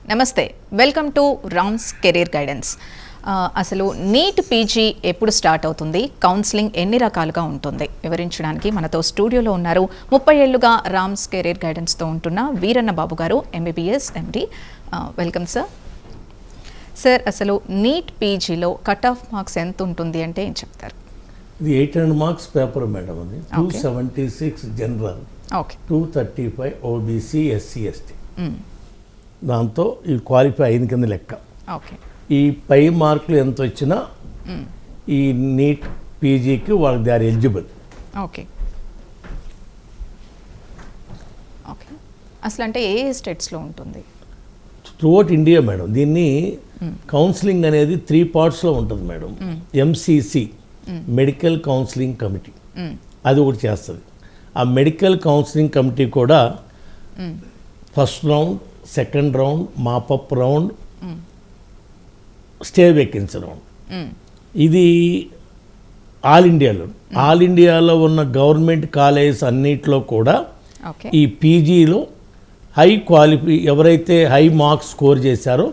నమస్తే, welcome to Rams career guidance. అసలు NEET PG ఎప్పుడు స్టార్ట్ అవుతుంది, కౌన్సిలింగ్ ఎన్ని రకాలుగా ఉంటుంది వివరించడానికి మనతో స్టూడియోలో ఉన్నారు 30 ఏళ్లుగా రామ్స్ కెరీర్ గైడెన్స్తో ఉంటున్న వీరన్న బాబు గారు, MBBS MD. Welcome sir. Sir, అసలు నీట్ పీజీలో కట్ ఆఫ్ మార్క్స్ ఎంత ఉంటుంది అంటే ఏం చెప్తారు? ఇది 800 మార్క్స్ పేపర్ మేడం. అది 276 జనరల్, 235 OBC SC ST. దాంతో ఇది క్వాలిఫై అయిన కింద లెక్క. ఈ పై మార్కులు ఎంత వచ్చినా ఈ నీట్ పీజీకి వాళ్ళకి they are eligible. Okay okay అసలు అంటే ఏ స్టేట్స్లో ఉంటుంది? Throughout India madam. దీన్ని కౌన్సిలింగ్ అనేది 3 పార్ట్స్లో ఉంటుంది madam. MCC medical counselling committee అది ఒకటి చేస్తుంది. ఆ మెడికల్ కౌన్సిలింగ్ కమిటీ కూడా first round, second round, mop up round, stay vacancy round. ఇది ఆల్ ఇండియాలో ఉన్న గవర్నమెంట్ కాలేజెస్ అన్నిట్లో కూడా ఈ పీజీలో హై క్వాలిఫై ఎవరైతే హై మార్క్స్ స్కోర్ చేశారో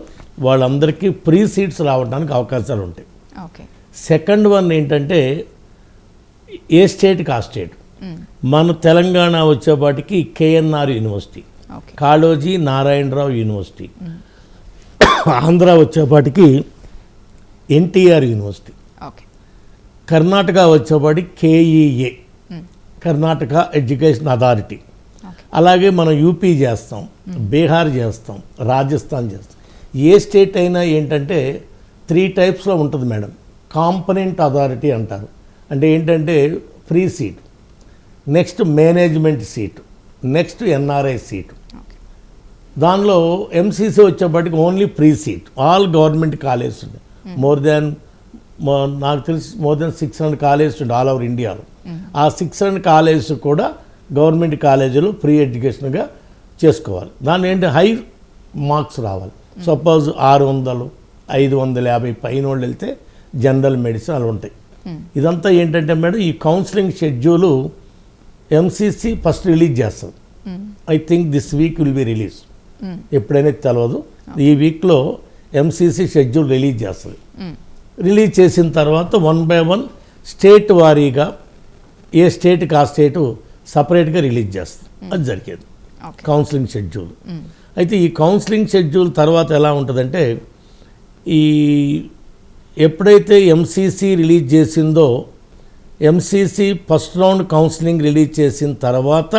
వాళ్ళందరికీ ఫ్రీ సీట్స్ రావడానికి అవకాశాలు ఉంటాయి. సెకండ్ వన్ ఏంటంటే ఏ స్టేట్కి ఆ స్టేట్. మన తెలంగాణ వచ్చేపాటికి KNR university, Kaloji Narayanarao university. Andhra వచ్చేపాటికి NTR యూనివర్సిటీ. కర్ణాటక వచ్చేపాటికి KEA, కర్ణాటక ఎడ్యుకేషన్ అథారిటీ. అలాగే మనం యూపీ చేస్తాం, బీహార్ చేస్తాం, రాజస్థాన్ చేస్తాం. ఏ స్టేట్ అయినా ఏంటంటే 3 టైప్స్లో ఉంటుంది మేడం. కాంపనెంట్ అథారిటీ అంటారు, అంటే ఏంటంటే free seat, next management seat, next NRI seat. దానిలో MCC వచ్చేప్పటికి only free seat. All government colleges ఉన్నాయి. నాకు తెలిసి మోర్ దెన్ 600 కాలేజెస్ ఉన్నాయి ఆల్ ఓవర్ ఇండియాలో. ఆ 600 కాలేజెస్ కూడా గవర్నమెంట్ కాలేజీలో ఫ్రీ ఎడ్యుకేషన్గా చేసుకోవాలి. దాని ఏంటి హై మార్క్స్ రావాలి. సపోజ్ 600, 550 పైన వాళ్ళు వెళ్తే జనరల్ మెడిసిన్ అలా ఉంటాయి. ఇదంతా ఏంటంటే మేడం ఈ counselling schedule MCC first release చేస్తుంది. I think this week will be release. ఎప్పుడైనా తెలియదు. ఈ వీక్లో MCC షెడ్యూల్ రిలీజ్ చేస్తుంది. రిలీజ్ చేసిన తర్వాత 1 by 1 స్టేట్ వారీగా ఏ స్టేట్కి ఆ స్టేటు సపరేట్గా రిలీజ్ చేస్తుంది. అది జరిగేది కౌన్సిలింగ్ షెడ్యూల్. అయితే ఈ కౌన్సిలింగ్ షెడ్యూల్ తర్వాత ఎలా ఉంటుందంటే ఈ ఎప్పుడైతే MCC రిలీజ్ చేసిందో MCC first round counselling release చేసిన తర్వాత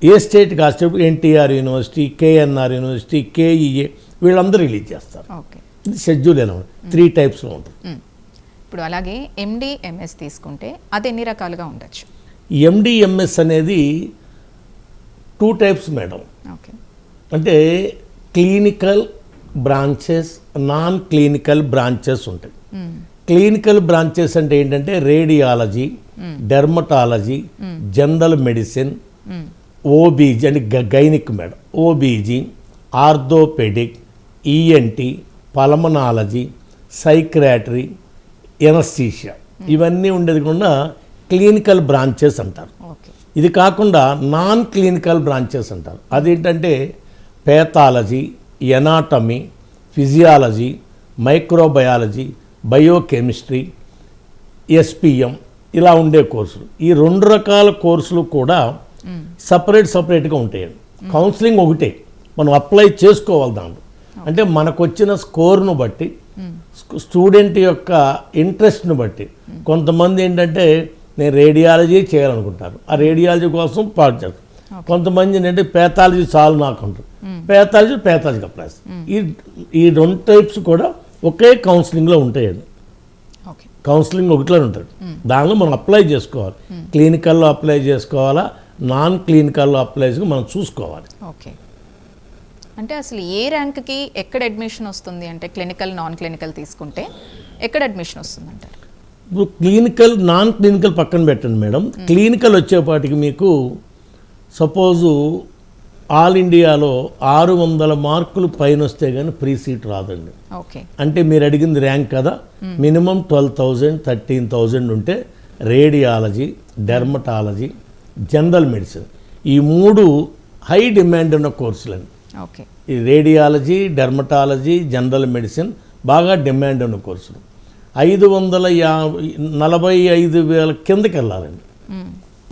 ఏ స్టేట్కి ఆ state NTR university, KNR university, KEA వీళ్ళందరూ రిలీజ్ చేస్తారు. ఇది షెడ్యూల్ ఎలా ఉంటుంది, 3 టైప్స్లో ఉంటుంది. ఇప్పుడు అలాగే MD MS తీసుకుంటే అది ఎన్ని రకాలుగా ఉండొచ్చు? MD MS అనేది 2 టైప్స్ మేడం. అంటే clinical branches, non clinical branches ఉంటాయి. క్లినికల్ బ్రాంచెస్ అంటే ఏంటంటే radiology, dermatology, general medicine, OBG అంటే gynaec madam, OBG, orthopaedic, ENT, pulmonology, psychiatry, anaesthesia, ఇవన్నీ ఉండేది కూడా క్లినికల్ బ్రాంచెస్ అంటారు. ఇది కాకుండా నాన్ క్లినికల్ బ్రాంచెస్ అంటారు. అదేంటంటే పేథాలజీ, anatomy, physiology, microbiology, biochemistry, SPM ఇలా ఉండే కోర్సులు. ఈ 2 రకాల కోర్సులు కూడా సపరేట్గా ఉంటాయి. కౌన్సిలింగ్ ఒకటే, మనం అప్లై చేసుకోవాలి దాంట్లో. అంటే మనకు వచ్చిన స్కోర్ను బట్టి, స్టూడెంట్ యొక్క ఇంట్రెస్ట్ను బట్టి. కొంతమంది ఏంటంటే నేను రేడియాలజీ చేయాలనుకుంటారు, ఆ రేడియాలజీ కోసం పాటు చేస్తారు. కొంతమంది ఏంటంటే పేథాలజీ చాలు నాకు అంటారు, పేథాలజీకి అప్లై చేస్తారు. ఈ 2 టైప్స్ కూడా ఒకే కౌన్సిలింగ్లో ఉంటాయండి. కౌన్సిలింగ్ ఒకటిలో ఉంటుంది. దానిలో మనం అప్లై చేసుకోవాలి. క్లినికల్లో అప్లై చేసుకోవాలా, నాన్ క్లినికల్లో అప్లై చేసుకుని మనం చూసుకోవాలి. ఓకే, అంటే అసలు ఏ ర్యాంక్కి ఎక్కడ అడ్మిషన్ వస్తుంది? అంటే క్లినికల్, నాన్ క్లినికల్ తీసుకుంటే ఎక్కడ అడ్మిషన్ వస్తుంది అంటారు? ఇప్పుడు క్లినికల్, నాన్ క్లినికల్ పక్కన పెట్టండి మేడం. క్లినికల్ వచ్చేపాటికి మీకు సపోజు ఆల్ ఇండియాలో 600 మార్కులు పైన వస్తే కానీ ఫ్రీ సీట్ రాదండి. అంటే మీరు అడిగింది ర్యాంక్ కదా, మినిమం 12,000, 13,000 ఉంటే రేడియాలజీ, డెర్మటాలజీ, జనరల్ మెడిసిన్ ఈ 3 హై డిమాండ్ ఉన్న కోర్సులండి. ఈ రేడియాలజీ, డెర్మటాలజీ, జనరల్ మెడిసిన్ బాగా డిమాండ్ ఉన్న కోర్సులు. 545,000 కిందకి వెళ్ళాలండి.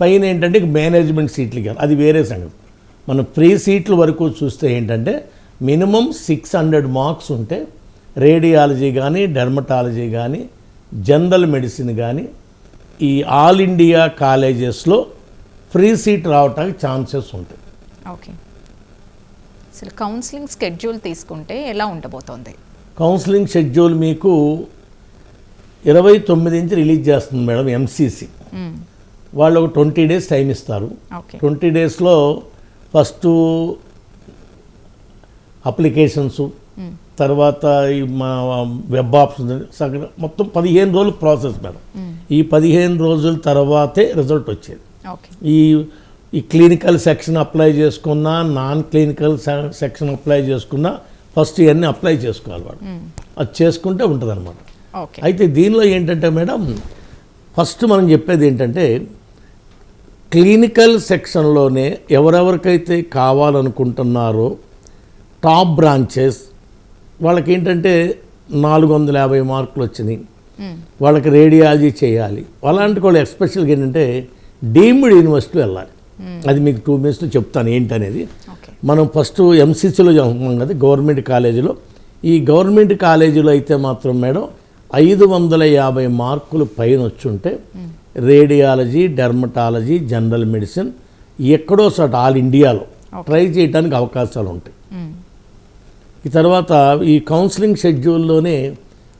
పైన ఏంటంటే మేనేజ్మెంట్ సీట్లకి వెళ్ళాలి, అది వేరే సంగతి. మనం ప్రీ సీట్ల వరకు చూస్తే ఏంటంటే మినిమం 600 మార్క్స్ ఉంటే రేడియాలజీ కానీ, డెర్మటాలజీ కానీ, జనరల్ మెడిసిన్ కానీ ఈ ఆల్ ఇండియా కాలేజెస్లో ఫ్రీ సీట్ రావటానికి ఛాన్సెస్ ఉంటాయి. ఓకే, అసలు కౌన్సిలింగ్ స్కెడ్యూల్ తీసుకుంటే ఎలా ఉండబోతోంది? కౌన్సిలింగ్ షెడ్యూల్ మీకు 29 నుంచి రిలీజ్ చేస్తుంది మేడం ఎంసీసీ. వాళ్ళు ఒక 20 days టైం ఇస్తారు. 20 daysలో ఫస్ట్ అప్లికేషన్స్, తర్వాత ఈ మా వెబ్ ఆప్షన్ మొత్తం 15 రోజులు ప్రాసెస్ మేడం. ఈ 15 రోజుల తర్వాతే రిజల్ట్ వచ్చేది. ఈ క్లినికల్ సెక్షన్ అప్లై చేసుకున్నా, నాన్ క్లినికల్ సెక్షన్ అప్లై చేసుకున్నా ఫస్ట్ ఇవన్నీ అప్లై చేసుకోవాలి వాడు. అది చేసుకుంటే ఉంటుంది అనమాట. అయితే దీనిలో ఏంటంటే మేడం ఫస్ట్ మనం చెప్పేది ఏంటంటే క్లినికల్ సెక్షన్లోనే ఎవరెవరికైతే కావాలనుకుంటున్నారో టాప్ బ్రాంచెస్ వాళ్ళకి ఏంటంటే 450 మార్కులు వచ్చినాయి, వాళ్ళకి రేడియాలజీ చేయాలి. అలాంటి వాళ్ళు ఎస్పెషల్గా ఏంటంటే డీమ్డ్ యూనివర్సిటీ వెళ్ళాలి. అది మీకు 2 minutes చెప్తాను ఏంటనేది. మనం ఫస్ట్ ఎంసీసీలో చదువుకున్నాం కదా గవర్నమెంట్ కాలేజీలో. ఈ గవర్నమెంట్ కాలేజీలో అయితే మాత్రం మేడం 550 మార్కులు పైన వచ్చుంటే రేడియాలజీ, డెర్మటాలజీ, జనరల్ మెడిసిన్ ఎక్కడో చోట ఆల్ ఇండియాలో ట్రై చేయడానికి అవకాశాలు ఉంటాయి. ఈ తర్వాత ఈ కౌన్సిలింగ్ షెడ్యూల్లోనే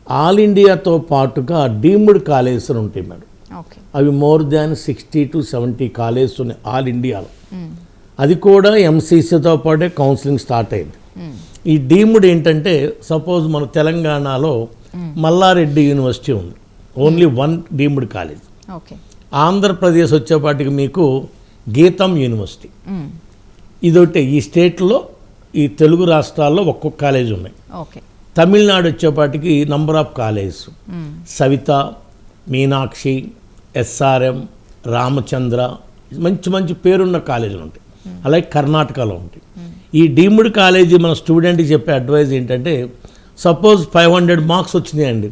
ఆల్ ఇండియాతో పాటుగా డీమ్డ్ కాలేజెస్ ఉంటాయి మేడం. అవి మోర్ దాన్ 60 to 70 కాలేజెస్ ఉన్నాయి ఆల్ ఇండియాలో. అది కూడా ఎంసీసీతో పాటే కౌన్సిలింగ్ స్టార్ట్ అయింది. ఈ డీమ్డ్ ఏంటంటే సపోజ్ మన తెలంగాణలో మల్లారెడ్డి యూనివర్సిటీ ఉంది, ఓన్లీ 1 డీమ్డ్ కాలేజ్. ఆంధ్రప్రదేశ్ వచ్చేపాటికి మీకు గీతం యూనివర్సిటీ. ఇదొకటి ఈ స్టేట్లో ఈ తెలుగు రాష్ట్రాల్లో ఒక్కొక్క కాలేజ్ ఉన్నాయి. తమిళనాడు వచ్చేపాటికి number of colleges Savitha, Meenakshi, SRM, Ramachandra, మంచి మంచి పేరున్న కాలేజీలు ఉంటాయి. అలాగే కర్ణాటకలో ఉంటాయి. ఈ డీమ్డ్ కాలేజీ మన స్టూడెంట్కి చెప్పే అడ్వైజ్ ఏంటంటే సపోజ్ 500 మార్క్స్ వచ్చినాయండి,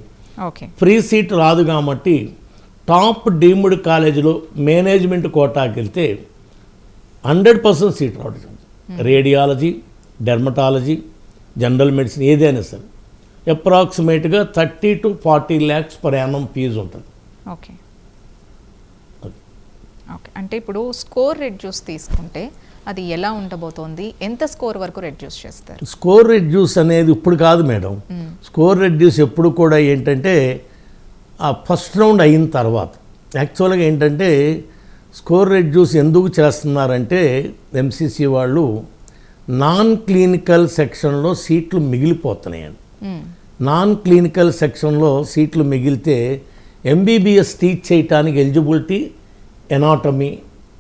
ఫ్రీ సీట్ రాదు కాబట్టి టాప్ డీమ్డ్ కాలేజీలో మేనేజ్మెంట్ కోటాకి వెళ్తే 100% సీట్ రావడం. రేడియాలజీ, డెర్మటాలజీ, జనరల్ మెడిసిన్ ఏదైనా సరే అప్రాక్సిమేట్గా 30 to 40 lakhs per annum fee ఉంటుంది. ఓకే, అంటే ఇప్పుడు స్కోర్ రెడ్యూస్ తీసుకుంటే అది ఎలా ఉండబోతోంది? ఎంత స్కోర్ వరకు రెడ్యూస్ చేస్తారు? స్కోర్ రెడ్యూస్ అనేది ఇప్పుడు కాదు మేడం. స్కోర్ రెడ్యూస్ ఎప్పుడు కూడా ఏంటంటే ఆ ఫస్ట్ రౌండ్ అయిన తర్వాత. యాక్చువల్గా ఏంటంటే స్కోర్ రెడ్యూస్ ఎందుకు చేస్తున్నారంటే ఎంసీసీ వాళ్ళు నాన్ క్లినికల్ సెక్షన్లో సీట్లు మిగిలిపోతున్నాయండి. నాన్ క్లినికల్ సెక్షన్లో సీట్లు మిగిలితే ఎంబీబీఎస్ టీచ్ చేయడానికి ఎలిజిబిలిటీ ఎనాటమీ,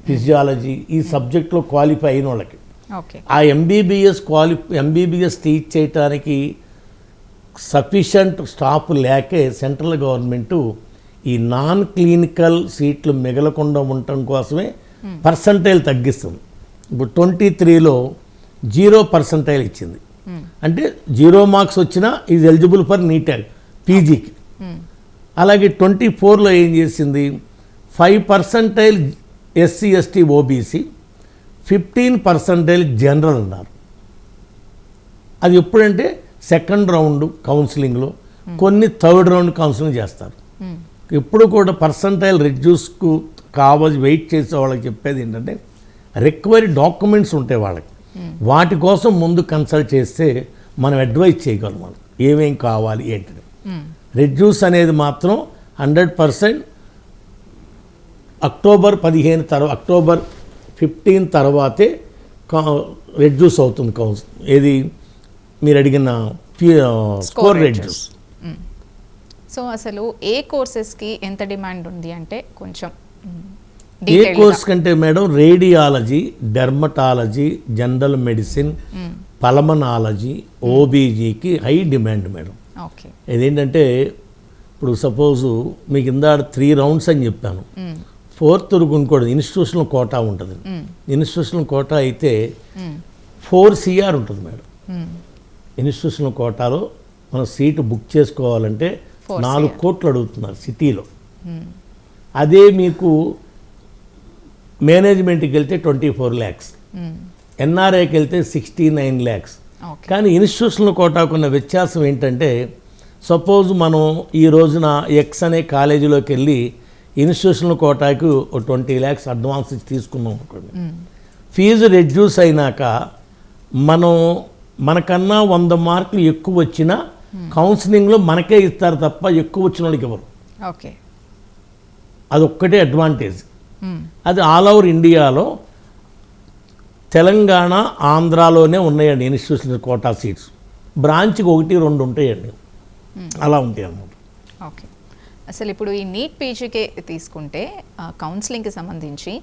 ఫిజియాలజీ ఈ సబ్జెక్ట్లో క్వాలిఫై అయిన వాళ్ళకి ఆ ఎంబీబీఎస్ టీచ్ చేయడానికి సఫిషియంట్ స్టాఫ్ లేకే సెంట్రల్ గవర్నమెంటు ఈ నాన్ క్లినికల్ సీట్లు మిగలకుండా ఉండటం కోసమే పర్సంటైల్ తగ్గిస్తుంది. ఇప్పుడు 23లో 0% ఇచ్చింది. అంటే 0 మార్క్స్ వచ్చినా ఈజ్ ఎలిజిబుల్ ఫర్ నీట్ పీజీకి. అలాగే 24లో ఏం చేసింది 5% ఎస్సీ, ఎస్టీ, ఓబీసీ, 15% జనరల్ అన్నారు. అది ఎప్పుడంటే సెకండ్ రౌండ్ కౌన్సిలింగ్లో, కొన్ని థర్డ్ రౌండ్ కౌన్సిలింగ్ చేస్తారు. ఎప్పుడు కూడా పర్సంటైల్ రెడ్యూస్కు కావాలి వెయిట్ చేసే వాళ్ళకి చెప్పేది ఏంటంటే రిక్వైరీ డాక్యుమెంట్స్ ఉంటాయి వాళ్ళకి, వాటి కోసం ముందు కన్సల్ట్ చేస్తే మనం అడ్వైజ్ చేయగలం వాళ్ళకి ఏమేం కావాలి ఏంటిది. రెడ్యూస్ అనేది మాత్రం 100% అక్టోబర్ 15 తర్వాతే రెడ్యూస్ అవుతుంది కౌన్సిల్. ఏది మీరు అడిగిన స్కోర్ రెడ్యూస్. సో అసలు ఏ కోర్సెస్కి ఎంత డిమాండ్ ఉంది అంటే కొంచెం ఏ కోర్స్ కంటే madam radiology, dermatology, general medicine, pulmonology, ఓబీజీకి హై డిమాండ్ మేడం. ఇదేంటంటే ఇప్పుడు సపోజు మీకు ఇందాక 3 rounds అని చెప్పాను, 4th ఇంకోటి ఇన్స్టిట్యూషనల్ కోటా ఉంటుంది. ఇన్స్టిట్యూషనల్ కోటా అయితే 4 CR ఉంటుంది మేడం. ఇన్స్టిట్యూషనల్ కోటాలో మనం సీటు బుక్ చేసుకోవాలంటే 4 కోట్లు అడుగుతున్నారు సిటీలో. అదే మీకు మేనేజ్మెంట్కి వెళ్తే 24 lakhs, ఎన్ఆర్ఐకి వెళ్తే 69 lakhs. కానీ ఇన్స్టిట్యూషనల్ కోటాకున్న వ్యత్యాసం ఏంటంటే, సపోజ్ మనం ఈ రోజున ఎక్స్ అనే కాలేజీలోకి వెళ్ళి ఇన్స్టిట్యూషనల్ కోటాకు 20 lakhs అడ్వాన్స్ ఇచ్చి తీసుకున్నాం అనుకోండి, ఫీజు రెడ్యూస్ అయినాక మనకన్నా 100 మార్కులు ఎక్కువ వచ్చినా కౌన్సిలింగ్లో మనకే ఇస్తారు తప్ప ఎక్కువ వచ్చిన వాళ్ళకి ఇవ్వరు. ఓకే, అదొక్కటే అడ్వాంటేజ్. అది ఆల్ ఓవర్ ఇండియాలో తెలంగాణ, ఆంధ్రాలోనే ఉన్నాయండి ఇన్స్టిట్యూషనల్ కోటా సీట్స్. బ్రాంచ్కి 1-2 ఉంటాయండి, అలా ఉంటాయి అన్నమాట. ఓకే, అసలు ఇప్పుడు ఈ నీట్ పీజీకే తీసుకుంటే కౌన్సిలింగ్కి సంబంధించి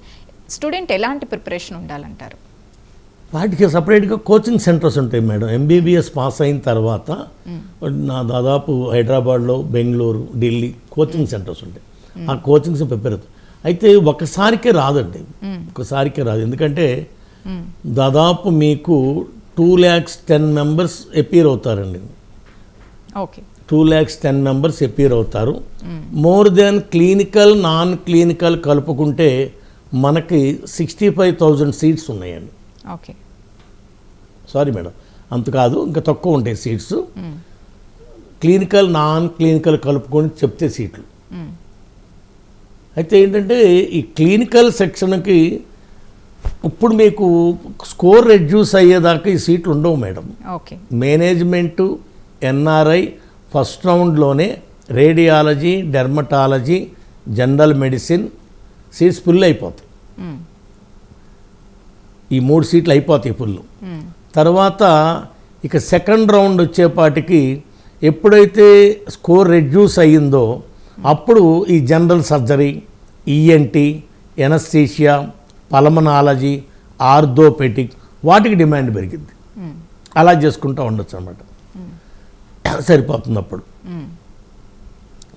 స్టూడెంట్ ఎలాంటి ప్రిపరేషన్ ఉండాలంటారు? వాటికి సపరేట్గా కోచింగ్ సెంటర్స్ ఉంటాయి మేడం. ఎంబీబీఎస్ పాస్ అయిన తర్వాత నా దాదాపు హైదరాబాద్లో, బెంగళూరు, ఢిల్లీ కోచింగ్ సెంటర్స్ ఉంటాయి. ఆ కోచింగ్స్ ప్రిపేర్ అవుతాయి. అయితే ఒకసారికే రాదండి, ఒకసారికే రాదు. ఎందుకంటే దాదాపు మీకు 210 members అపీర్ అవుతారండి. ఓకే, 210 members అపీర్ అవుతారు. More than clinical, non clinical కలుపుకుంటే మనకి 65,000 సీట్స్ ఉన్నాయండి. ఓకే, సారీ మేడం, అంత కాదు, ఇంకా తక్కువ ఉంటాయి సీట్స్. క్లినికల్, నాన్ క్లినికల్ కలుపుకొని చెప్తే సీట్లు. అయితే ఏంటంటే ఈ క్లినికల్ సెక్షన్కి ఇప్పుడు మీకు స్కోర్ రెడ్యూస్ అయ్యేదాకా ఈ సీట్లు ఉండవు madam. Okay, management, NRI first రౌండ్లోనే radiology, dermatology, general medicine seats full అయిపోతాయి. ఈ 3 సీట్లు అయిపోతాయి ఫుల్. తర్వాత ఇక సెకండ్ రౌండ్ వచ్చేపాటికి ఎప్పుడైతే స్కోర్ రెడ్యూస్ అయ్యిందో అప్పుడు ఈ general surgery, ENT, anaesthesia, pulmonology, orthopaedic వాటికి డిమాండ్ పెరిగింది. అలా చేసుకుంటూ ఉండొచ్చు అన్నమాట, సరిపోతుంది అప్పుడు.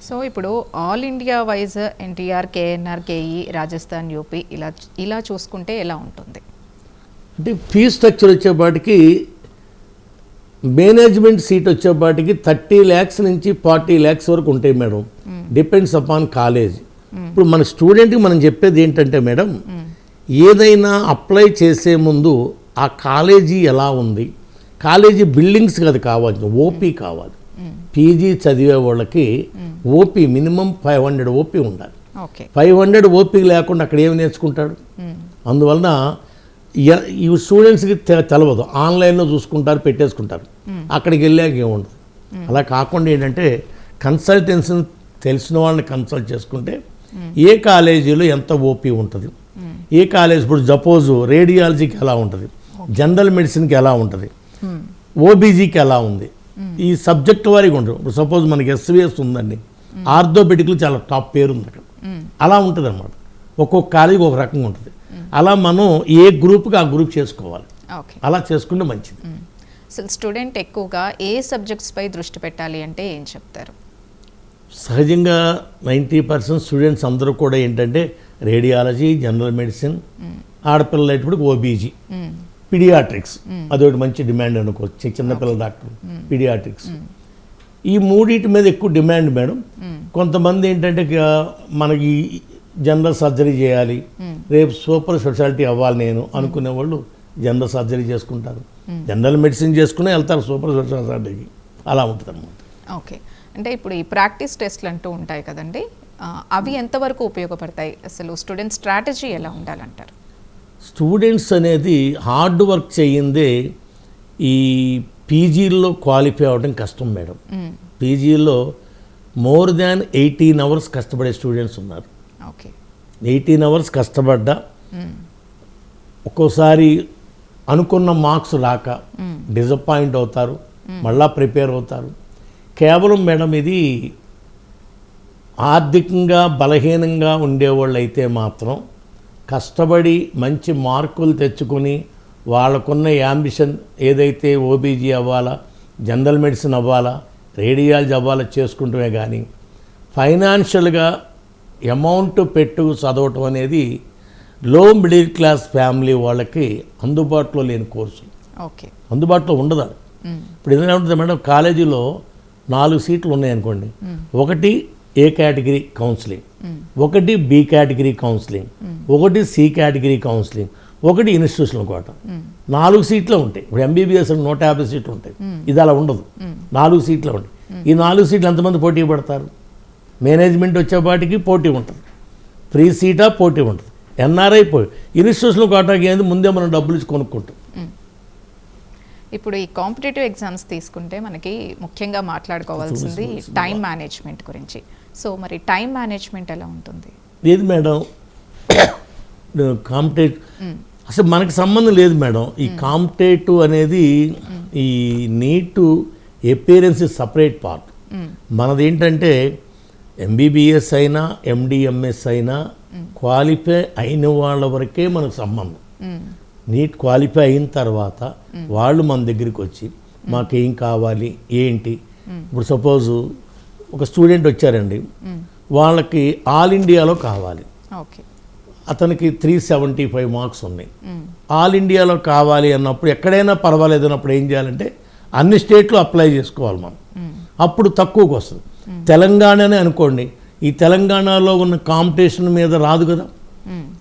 సో ఇప్పుడు all India wise NTR, KNR, KE, Rajasthan, UP ఇలా చూసుకుంటే ఎలా ఉంటుంది? అంటే ఫీజ్ స్ట్రక్చర్ వచ్చేపాటికి మేనేజ్మెంట్ సీట్ వచ్చేపాటికి 30 lakhs నుంచి 40 lakhs వరకు ఉంటాయి మేడం, డిపెండ్స్ అపాన్ కాలేజ్. ఇప్పుడు మన స్టూడెంట్కి మనం చెప్పేది ఏంటంటే మేడం, ఏదైనా అప్లై చేసే ముందు ఆ కాలేజీ ఎలా ఉంది, కాలేజీ బిల్డింగ్స్ కదా కావాలి, ఓపీ కావాలి. పీజీ చదివే వాళ్ళకి ఓపీ మినిమం 500 ఓపీ ఉండాలి. 500 ఓపీ లేకుండా అక్కడ ఏమి నేర్చుకుంటాడు? అందువలన ఈ స్టూడెంట్స్కి తెలవదు, ఆన్లైన్లో చూసుకుంటారు, పెట్టేసుకుంటారు, అక్కడికి వెళ్ళాక ఏముండదు. అలా కాకుండా ఏంటంటే కన్సల్టెన్సీని తెలిసిన వాళ్ళని కన్సల్ట్ చేసుకుంటే ఏ కాలేజీలో ఎంత ఓపీ ఉంటుంది, ఏ కాలేజ్, ఇప్పుడు సపోజ్ రేడియాలజీకి ఎలా ఉంటుంది, జనరల్ మెడిసిన్కి ఎలా ఉంటుంది, ఓబీజీకి ఎలా ఉంది, ఈ సబ్జెక్ట్ వారికి ఉంటుంది. ఇప్పుడు సపోజ్ మనకి ఎస్విఎస్ ఉందండి, ఆర్థోపెడిక్లో చాలా టాప్ పేరు ఉంది అక్కడ, అలా ఉంటుంది అన్నమాట. ఒక్కొక్క కాలేజీకి ఒక రకంగా ఉంటుంది. అలా మనం ఏ గ్రూప్కి ఆ గ్రూప్ చేసుకోవాలి, అలా చేసుకుంటే మంచిది. అసలు స్టూడెంట్ ఎక్కువగా ఏ సబ్జెక్ట్స్ పై దృష్టి పెట్టాలి అంటే ఏం చెప్తారు? సహజంగా 90% స్టూడెంట్స్ అందరూ కూడా ఏంటంటే రేడియాలజీ, జనరల్ మెడిసిన్, ఆడపిల్లలు అయితే ఓబీజీ, పీడియాట్రిక్స్ అదొకటి మంచి డిమాండ్ అనుకోవచ్చు, చిన్నపిల్లల డాక్టర్ పీడియాట్రిక్స్. ఈ 3 మీద ఎక్కువ డిమాండ్ మేడం. కొంతమంది ఏంటంటే మనకి జనరల్ సర్జరీ చేయాలి, రేపు సూపర్ స్పెషాలిటీ అవ్వాలి నేను అనుకునే వాళ్ళు జనరల్ సర్జరీ చేసుకుంటారు, జనరల్ మెడిసిన్ చేసుకునే వెళ్తారు సూపర్ స్పెషాలిటీకి, అలా ఉంటుంది అన్నమాట. ఓకే, అంటే ఇప్పుడు ఈ ప్రాక్టీస్ టెస్ట్లు అంటూ ఉంటాయి కదండి, అవి ఎంతవరకు ఉపయోగపడతాయి? అసలు స్టూడెంట్ స్ట్రాటజీ ఎలా ఉండాలంటారు? స్టూడెంట్స్ అనేది హార్డ్ వర్క్ చేయిందే ఈ పీజీల్లో క్వాలిఫై అవ్వడం కష్టం మేడం. పీజీలో మోర్ దాన్ 18 hours కష్టపడే స్టూడెంట్స్ ఉన్నారు. 18 hours కష్టపడ్డా ఒక్కోసారి అనుకున్న మార్క్స్ రాక డిసప్పాయింట్ అవుతారు, మళ్ళా ప్రిపేర్ అవుతారు. కేవలం మేడం ఇది ఆర్థికంగా బలహీనంగా ఉండేవాళ్ళు అయితే మాత్రం కష్టపడి మంచి మార్కులు తెచ్చుకొని వాళ్ళకున్న యాంబిషన్ ఏదైతే ఓబీజీ అవ్వాలా, జనరల్ మెడిసిన్ అవ్వాలా, రేడియాలజీ అవ్వాలా చేసుకుంటమే కానీ ఫైనాన్షియల్గా అమౌంట్ పెట్టు చదవటం అనేది లో మిడిల్ క్లాస్ ఫ్యామిలీ వాళ్ళకి అందుబాటులో లేని కోర్సు. ఓకే. అందుబాటులో ఉండదు అది. ఇప్పుడు ఏదైనా ఉంటుంది మేడం, కాలేజీలో 4 సీట్లు ఉన్నాయనుకోండి, ఒకటి ఏ కేటగిరీ కౌన్సిలింగ్, ఒకటి బి కేటగిరీ కౌన్సిలింగ్, ఒకటి సి కేటగిరీ కౌన్సిలింగ్, ఒకటి ఇన్స్టిట్యూషనల్ కోట. 4 సీట్లు ఉంటాయి. ఇప్పుడు ఎంబీబీఎస్ 150 సీట్లు ఉంటాయి. ఇది అలా ఉండదు, 4 సీట్లు ఉంటాయి. ఈ 4 సీట్లు ఎంతమంది పోటీ పడతారు? మేనేజ్మెంట్ వచ్చేపాటికి పోటీ ఉంటుంది, ఫ్రీ సీటా పోటీ ఉంటుంది, ఎన్ఆర్ఐ పోటీ, ఇన్స్టిట్యూషనల్ కోటాకి ఏంది ముందే మనం డబ్బులు ఇచ్చి కొనుక్కుంటాం. ఇప్పుడు ఈ కాంపిటేటివ్ ఎగ్జామ్స్ తీసుకుంటే మనకి ముఖ్యంగా మాట్లాడుకోవాల్సింది టైం మేనేజ్మెంట్ గురించి. సో మరి టైం మేనేజ్మెంట్ ఎలా ఉంటుంది? లేదు మేడం, కాంపిటేటివ్ అసలు మనకి సంబంధం లేదు మేడం. ఈ కాంపిటేటివ్ అనేది ఈ నీట్ అపియరెన్స్ సపరేట్ పార్ట్. మనది ఏంటంటే ఎంబీబీఎస్ అయినా ఎండిఎంఎస్ అయినా క్వాలిఫై అయిన వాళ్ళ వరకే మనకు సంబంధం. నీట్ క్వాలిఫై అయిన తర్వాత వాళ్ళు మన దగ్గరికి వచ్చి మాకేం కావాలి ఏంటి. ఇప్పుడు సపోజు ఒక స్టూడెంట్ వచ్చారండి, వాళ్ళకి ఆల్ ఇండియాలో కావాలి, అతనికి 375 మార్క్స్ ఉన్నాయి. ఆల్ ఇండియాలో కావాలి అన్నప్పుడు ఎక్కడైనా పర్వాలేదు అన్నప్పుడు ఏం చేయాలంటే అన్ని స్టేట్లు అప్లై చేసుకోవాలి మనం, అప్పుడు తక్కువకు వస్తుంది. తెలంగాణనే అనుకోండి, ఈ తెలంగాణలో ఉన్న కాంపిటీషన్ మీద రాదు కదా.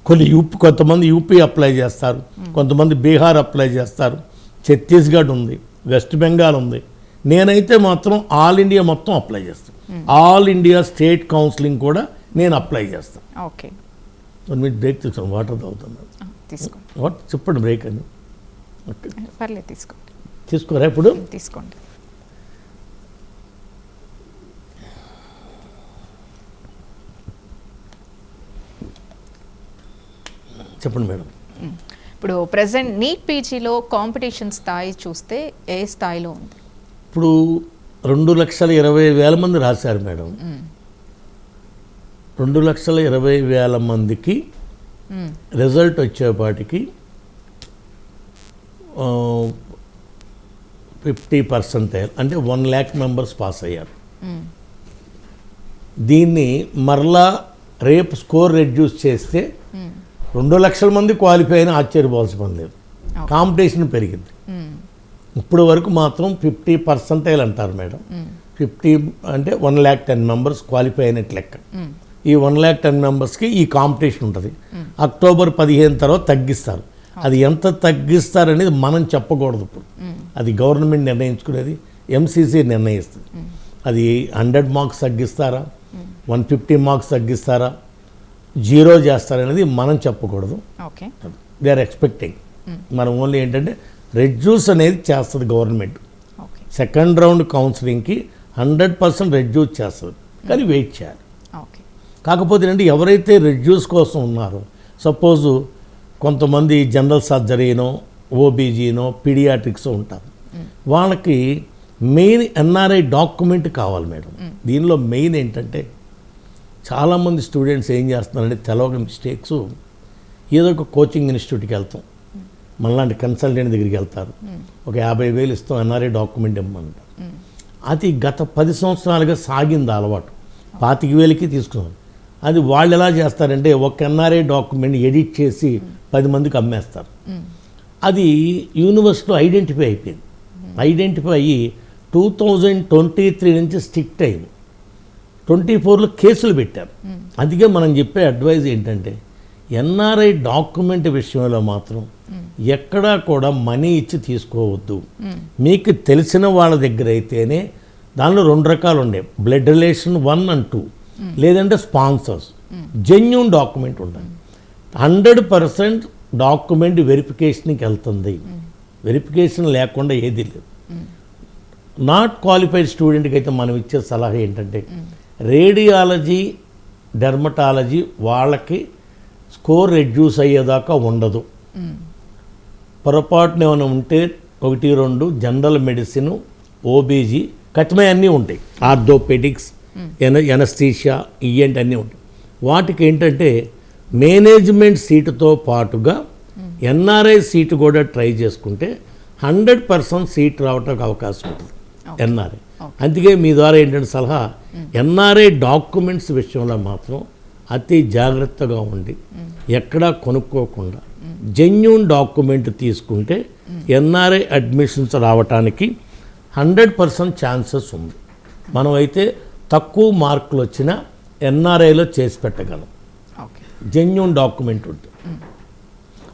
కొంతమంది యూపీ అప్లై చేస్తారు, కొంతమంది బీహార్ అప్లై చేస్తారు, ఛత్తీస్గఢ్ ఉంది, వెస్ట్ బెంగాల్ ఉంది. నేనైతే మాత్రం ఆల్ ఇండియా మొత్తం అప్లై చేస్తాను. ఆల్ ఇండియా స్టేట్ కౌన్సిలింగ్ కూడా నేను అప్లై చేస్తాను. ఓకే, మీరు బ్రేక్ తీసుకున్నాను, వాటర్ తాగుతున్నాను. చెప్పండి బ్రేక్ అని. పర్లేదు, తీసుకోండి. తీసుకోరా ఇప్పుడు? తీసుకోండి. చెప్పండి మేడం. ఇప్పుడు ప్రెసెంట్ నీట్ పీజీలో కాంపిటీషన్ స్థాయి చూస్తే ఏ స్థాయిలో ఉంది? ఇప్పుడు 2,20,000 మంది రాశారు మేడం. 2,20,000 మందికి రిజల్ట్ వచ్చేపాటికి 50% అంటే 1,00,000 మెంబర్స్ పాస్ అయ్యారు. దీన్ని మరలా రేపు స్కోర్ రెడ్యూస్ చేస్తే 2,00,000 మంది క్వాలిఫై అయినా ఆశ్చర్యపోవాల్సిన పని లేదు. కాంపిటీషన్ పెరిగింది. ఇప్పుడు వరకు మాత్రం 50% అంటారు మేడం. 50 అంటే 1,10,000 మెంబర్స్ క్వాలిఫై అయినట్టు లెక్క. ఈ 1,10,000 మెంబర్స్కి ఈ కాంపిటీషన్ ఉంటుంది. అక్టోబర్ 15 తర్వాత తగ్గిస్తారు. అది ఎంత తగ్గిస్తారనేది మనం చెప్పకూడదు ఇప్పుడు. అది గవర్నమెంట్ నిర్ణయించుకునేది, ఎంసీసీ నిర్ణయిస్తుంది. అది 100 మార్క్స్ తగ్గిస్తారా, 150 మార్క్స్ తగ్గిస్తారా, 0 చేస్తారనేది మనం చెప్పకూడదు. They are expecting. మనం ఓన్లీ ఏంటంటే రెడ్యూస్ అనేది చేస్తుంది గవర్నమెంట్. సెకండ్ రౌండ్ కౌన్సిలింగ్కి 100% రెడ్యూస్ చేస్తుంది, కానీ వెయిట్ చేయాలి. కాకపోతే ఏంటంటే ఎవరైతే రెడ్యూస్ కోసం ఉన్నారో, సపోజు కొంతమంది జనరల్ సర్జరీనో ఓబీజీనో పీడియాట్రిక్స్ ఉంటారు, వాళ్ళకి మెయిన్ ఎన్ఆర్ఐ డాక్యుమెంట్ కావాలి మేడం. దీనిలో మెయిన్ ఏంటంటే చాలామంది స్టూడెంట్స్ ఏం చేస్తున్నారంటే తెలవక మిస్టేక్స్, ఏదో ఒక కోచింగ్ ఇన్స్టిట్యూట్కి వెళ్తాం, మనలాంటి కన్సల్టెంట్ దగ్గరికి వెళ్తారు, ఒక 50,000 ఇస్తాం ఎన్ఆర్ఐ డాక్యుమెంట్ ఇమ్మంటారు. అది గత 10 సంవత్సరాలుగా సాగింది అలవాటు. 25,000కి తీసుకున్నారు. అది వాళ్ళు ఎలా చేస్తారంటే ఒక ఎన్ఆర్ఐ డాక్యుమెంట్ ఎడిట్ చేసి 10 మందికి అమ్మేస్తారు. అది యూనివర్సిటీలో ఐడెంటిఫై అయిపోయింది. ఐడెంటిఫై అయ్యి 2023 నుంచి స్ట్రిక్ట్ అయింది. 24లో కేసులు పెట్టారు. అందుకే మనం చెప్పే అడ్వైజ్ ఏంటంటే ఎన్ఆర్ఐ డాక్యుమెంట్ విషయంలో మాత్రం ఎక్కడా కూడా మనీ ఇచ్చి తీసుకోవద్దు. మీకు తెలిసిన వాళ్ళ దగ్గర అయితేనే, దానిలో 2 రకాలు ఉండే, బ్లడ్ రిలేషన్ 1 and 2, లేదంటే స్పాన్సర్స్. జెన్యూన్ డాక్యుమెంట్ ఉండాలి. 100% డాక్యుమెంట్ వెరిఫికేషన్కి వెళ్తుంది. వెరిఫికేషన్ లేకుండా ఏది లేదు. నాట్ క్వాలిఫైడ్ స్టూడెంట్కి అయితే మనం ఇచ్చే సలహా ఏంటంటే రేడియాలజీ, డెర్మటాలజీ వాళ్ళకి స్కోర్ రెడ్యూస్ అయ్యేదాకా ఉండదు. పొరపాటున ఏమైనా ఉంటే 1-2 జనరల్ మెడిసిన్, ఓబీజీ, కఠినమే అన్నీ ఉంటాయి, ఆర్థోపెడిక్స్, ఎనస్థీషియా, ఈఎన్టీ అన్నీ ఉంటాయి. వాటికి ఏంటంటే మేనేజ్మెంట్ సీటుతో పాటుగా ఎన్ఆర్ఐ సీటు కూడా ట్రై చేసుకుంటే 100% సీట్ రావడానికి అవకాశం ఉంటుంది ఎన్ఆర్ఐ. అందుకే మీ ద్వారా ఏంటంటే సలహా, ఎన్ఆర్ఐ డాక్యుమెంట్స్ విషయంలో మాత్రం అతి జాగ్రత్తగా ఉండి ఎక్కడా కొనుక్కోకుండా జెన్యూన్ డాక్యుమెంట్ తీసుకుంటే ఎన్ఆర్ఐ అడ్మిషన్స్ రావటానికి 100% ఛాన్సెస్ ఉంది. మనమైతే తక్కువ మార్కులు వచ్చినా ఎన్ఆర్ఐలో చేసి పెట్టగలం, జెన్యూన్ డాక్యుమెంట్ ఉంటుంది.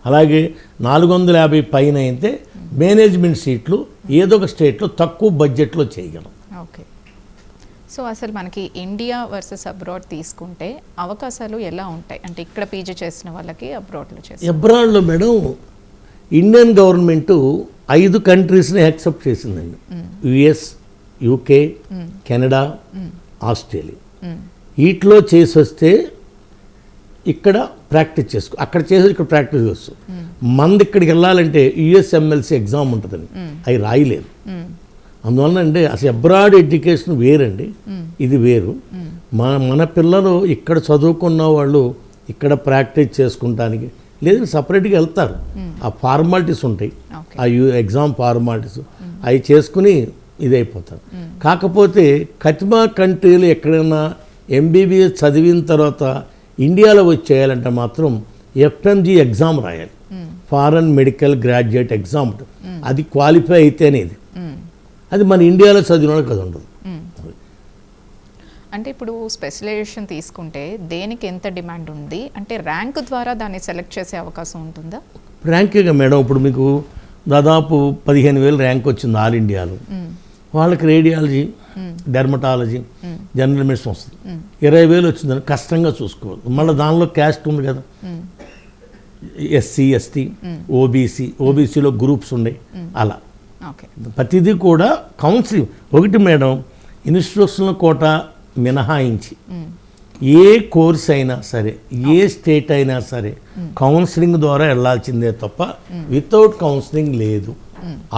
అలాగే 450 పైన అయితే మేనేజ్మెంట్ సీట్లు ఏదో ఒక స్టేట్లో తక్కువ బడ్జెట్లో చేయగలం. ఓకే. సో అసలు మనకి ఇండియా వర్సెస్ అబ్రాడ్ తీసుకుంటే అవకాశాలు ఎలా ఉంటాయి? అంటే ఇక్కడ పీజీ చేసిన వాళ్ళకి అబ్రాడ్లో చేసి అబ్రాడ్లో మేడం ఇండియన్ గవర్నమెంట్ 5 కంట్రీస్ని యాక్సెప్ట్ చేసిందండి. US, UK, Canada, Australia. వీటిలో చేసి వస్తే ఇక్కడ ప్రాక్టీస్ చేసుకో, అక్కడ చేసి ఇక్కడ ప్రాక్టీస్ చేస్తూ మంది ఇక్కడికి వెళ్ళాలంటే యుఎస్ఎంఎల్సి ఎగ్జామ్ ఉంటుందండి, అవి రాయలేదు. అందువలన అంటే అసలు అబ్రాడ్ ఎడ్యుకేషన్ వేరండి, ఇది వేరు. మన పిల్లలు ఇక్కడ చదువుకున్న వాళ్ళు ఇక్కడ ప్రాక్టీస్ చేసుకుంటానికి లేదంటే సపరేట్గా వెళ్తారు. ఆ ఫార్మాలిటీస్ ఉంటాయి, ఆ ఎగ్జామ్ ఫార్మాలిటీస్ అవి చేసుకుని ఇదైపోతారు. కాకపోతే కతిమా కంట్రీలు ఎక్కడైనా ఎంబీబీఎస్ చదివిన తర్వాత ఇండియాలో వచ్చి చేయాలంటే మాత్రం ఎఫ్ఎంజీ ఎగ్జామ్ రాయాలి, ఫారెన్ మెడికల్ గ్రాడ్యుయేట్ ఎగ్జామ్ ఉంటుంది. అది క్వాలిఫై అయితేనే ఇది, అది మన ఇండియాలో చదివిన వాళ్ళకి అది ఉండదు. అంటే ఇప్పుడు స్పెషలైజేషన్ తీసుకుంటే దేనికి ఎంత డిమాండ్ ఉంది? అంటే ర్యాంక్ ద్వారా దాన్ని సెలెక్ట్ చేసే అవకాశం ఉంటుందా? ర్యాంకేగా మేడం, ఇప్పుడు మీకు దాదాపు 15,000 ర్యాంక్ వచ్చింది ఆల్ ఇండియాలో. వాళ్ళకి రేడియాలజీ, డెర్మటాలజీ, జనరల్ మెడిసిన్ వస్తుంది. 20,000 వచ్చిందని కష్టంగా చూసుకోవాలి. మళ్ళీ దానిలో క్యాస్ట్ ఉంది కదా, ఎస్సీ, ఎస్టీ, ఓబీసీలో గ్రూప్స్ ఉన్నాయి. అలా ప్రతిదీ కూడా కౌన్సిలింగ్ ఒకటి మేడం. ఇన్స్టిట్యూషనల్ కోటా మినహాయించి ఏ కోర్స్ అయినా సరే, ఏ స్టేట్ అయినా సరే కౌన్సిలింగ్ ద్వారా వెళ్ళాల్సిందే తప్ప వితౌట్ కౌన్సిలింగ్ లేదు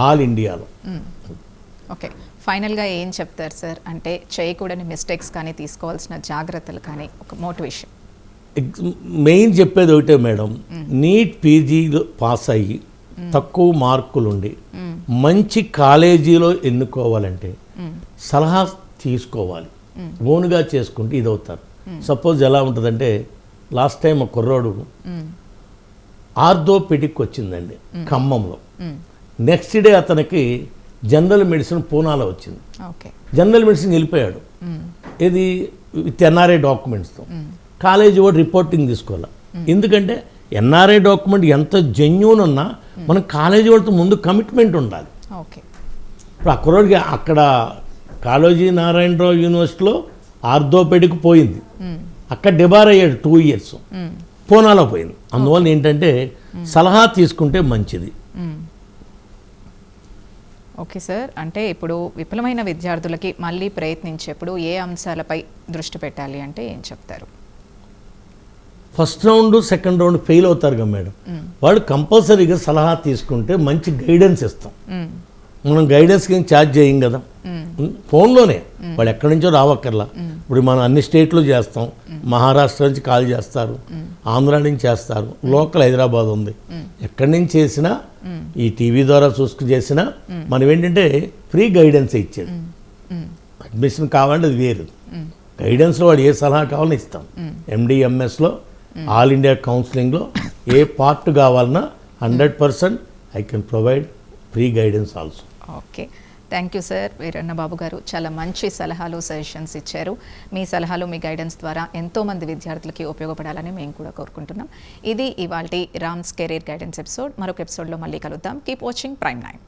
ఆల్ ఇండియాలో. ఓకే, ఫైనల్గా ఏం చెప్తారు సార్? అంటే చేయకూడని మిస్టేక్స్ కానీ తీసుకోవాల్సిన జాగ్రత్తలు కానీ ఒక మోటివేషన్. మెయిన్ చెప్పేది ఒకటే మేడం, నీట్ పీజీలో పాస్ అయ్యి తక్కువ మార్కులుండి మంచి కాలేజీలో ఎన్నుకోవాలంటే సలహా తీసుకోవాలి, ఓన్గా చేసుకుంటే ఇది అవుతారు. సపోజ్ ఎలా ఉంటుందంటే, లాస్ట్ టైం ఒక కుర్రోడు ఆర్థోపెడిక్ వచ్చిందండి ఖమ్మంలో, నెక్స్ట్ డే అతనికి జనరల్ మెడిసిన్ పూనాలో వచ్చింది. జనరల్ మెడిసిన్ వెళ్ళిపోయాడు, ఇది విత్ ఎన్ఆర్ఐ డాక్యుమెంట్స్తో. కాలేజీ వాడు రిపోర్టింగ్ తీసుకోవాలి. ఎందుకంటే ఎన్ఆర్ఐ డాక్యుమెంట్ ఎంత జెన్యూన్ ఉన్నా మనం కాలేజీ వాళ్ళతో ముందు కమిట్మెంట్ ఉండాలి. ఇప్పుడు ఆ కుర్రోడికి అక్కడ కాళోజీ నారాయణరావు యూనివర్సిటీలో ఆర్థోపెడిక్ పోయింది, అక్కడ డిబార్ అయ్యాడు 2 years, పూనాలో పోయింది. అందువల్ల ఏంటంటే సలహా తీసుకుంటే మంచిది. ఓకే సార్, అంటే ఇప్పుడు విఫలమైన విద్యార్థులకి మళ్ళీ ప్రయత్నించేప్పుడు ఏ అంశాలపై దృష్టి పెట్టాలి అంటే ఏం చెప్తారు? First round, second round fail అవుతారు కదా మేడం, వాళ్ళు కంపల్సరీగా సలహా తీసుకుంటే మంచి గైడెన్స్ ఇస్తాం. మనం గైడెన్స్కి ఏం ఛార్జ్ చేయం కదా, ఫోన్లోనే వాళ్ళు ఎక్కడి నుంచో రావక్కర్లా. ఇప్పుడు మనం అన్ని స్టేట్లో చేస్తాం, మహారాష్ట్ర నుంచి కాల్ చేస్తారు, ఆంధ్ర నుంచి చేస్తారు, లోకల్ హైదరాబాద్ ఉంది, ఎక్కడి నుంచి చేసినా ఈ టీవీ ద్వారా చూసుకు చేసినా మనం ఏంటంటే ఫ్రీ గైడెన్స్ ఇచ్చేది. అడ్మిషన్ కావాలంటే అది వేరు, గైడెన్స్లో వాడు ఏ సలహా కావాలని ఇస్తాం. ఎండిఎంఎస్లో ఆల్ ఇండియా కౌన్సిలింగ్లో ఏ పార్ట్ కావాలన్నా 100% I can provide free guidance also. Okay, thank you sir. Veeranna Babu garu చాలా మంచి సలహాలు, సజెషన్స్ ఇచ్చారు. మీ సలహాలు, మీ గైడెన్స్ ద్వారా ఎంతోమంది విద్యార్థులకి ఉపయోగపడాలని మేము కూడా కోరుకుంటున్నాం. ఇది ఇవాల్టి రామ్స్ కెరీర్ గైడెన్స్ ఎపిసోడ్. మరొక ఎపిసోడ్లో మళ్ళీ కలుద్దాం. Keep watching prime 9.